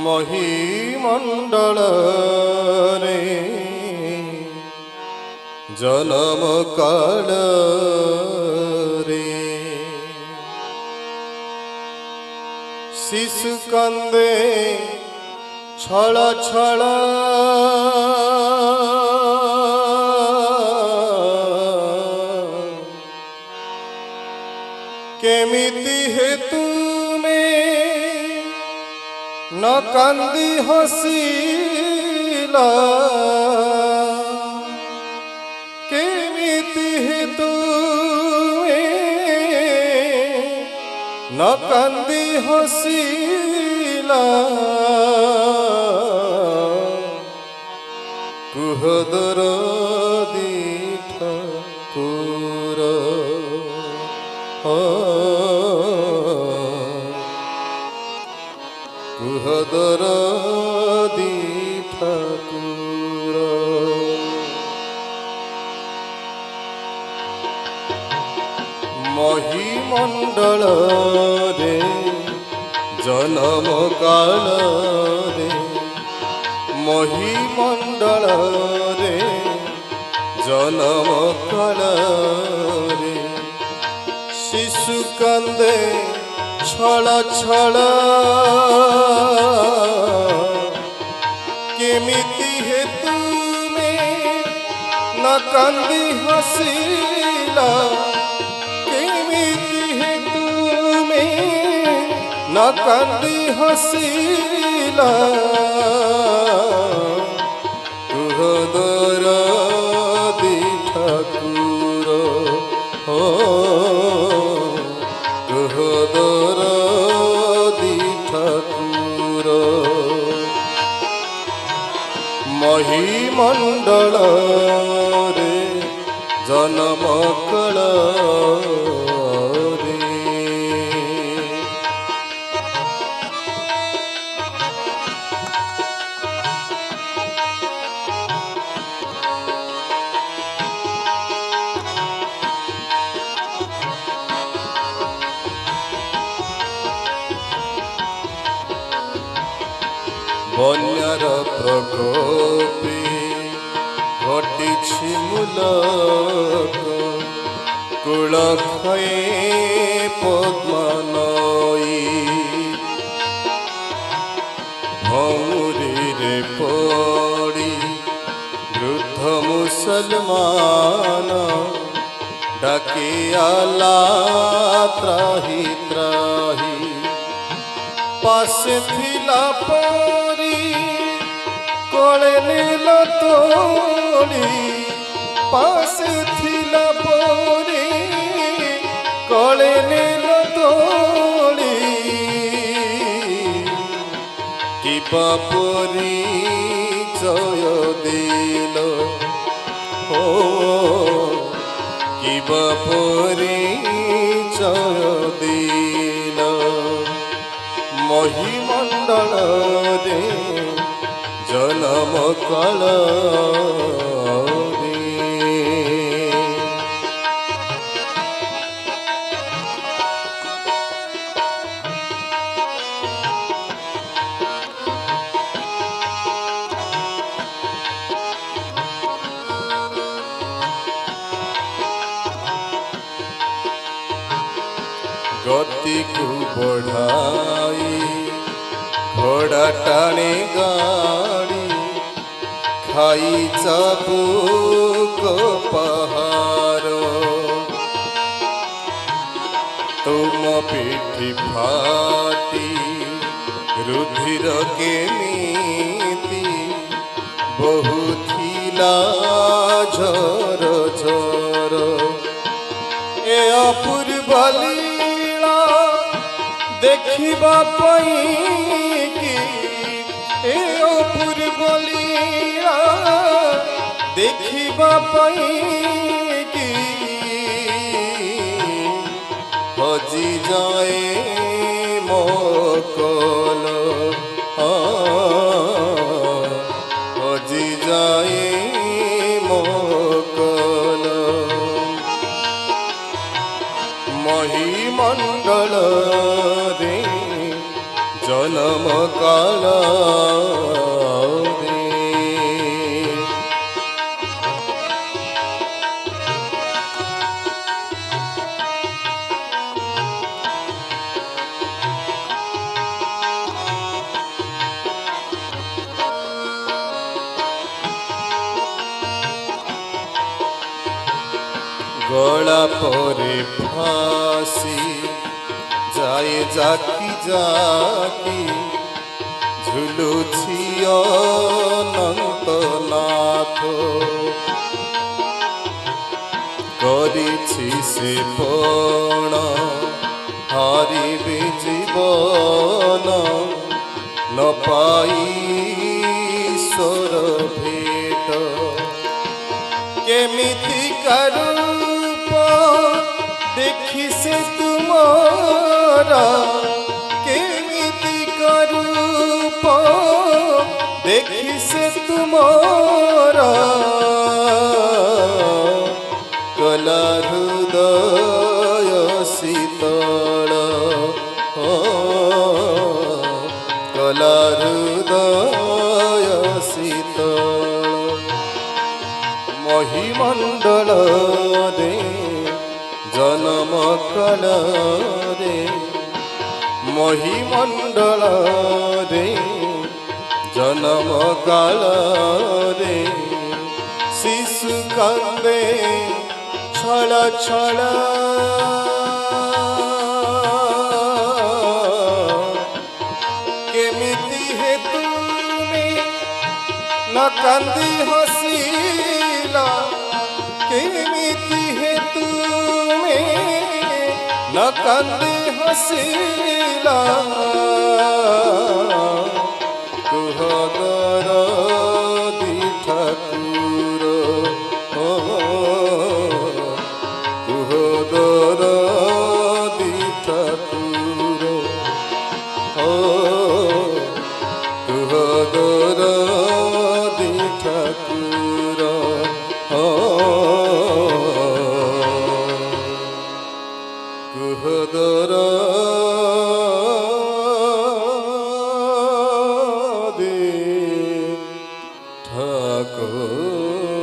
महीमंडल रे जन्म काल रे शिशु कंदे छल छल केमिति हेतु न कांदी हसीला केमिति हेतु न कांदी हसीला कुह दरदी ठाकुर कुह दरदी ठाकुर महीमंडल रे जन्म काल रे महीमंडल रे जन्म काल रे शिशु कंदे छल छल केमिति हेतु न कांदी हसीला केमिति हेतु न कांदी हसीला तुह दरदी ठाकुर हो तुह दरदी ठाकुर महीमंडल रे जन्म काल रे बन्यार प्रकोपे घटिछि मूलक कूल क्षये पद्मनयी भौरी रे पड़ी वृद्ध मुसलमान डाके आला त्राही त्राही पासे थिला परी कोले नील तोड़ी पासे थिला परी कोले नील तोड़ी किबा परी जय दिल हो किबा परी जय दिल महीमंडल रे जन्म काल रे गति को बढ़ाई घोड़ा टाणे गाड़ी खाई चाबुक पहाड़ तुम पिठी फाटी रुधिर केमिति बहुथिला झर झर ए अपूर्व लीला देखिबा पाई कि ए अपूर्व लीला देखिबा पाई कि हजी जाए मोकल हजी जाए मोकल महीमंडल रे जन्म काल रे गला परे फांसी जाए जाकी जाकी झुलुछि अनंतनाथ करिछि से पण हारिबे जीवन न पाई ईश्वर भेट केमिति करूप देखि से तुमारा केमिति करूप देखि से तुमारा कला हृदय शीतल कला हृदय शीतल महीमंडल रे जन्म काल रे महीमंडल रे जन्म काल रे शिशु कांदे छल छल केमिति हे तुमे न कांदी हसीला केमिति हे तुमे न कांदी हसीला कुह दरदी ठाकुर कुह दरदी ठाकुर कुह दरदी ठाकुर कुह दरदी ठाकुर।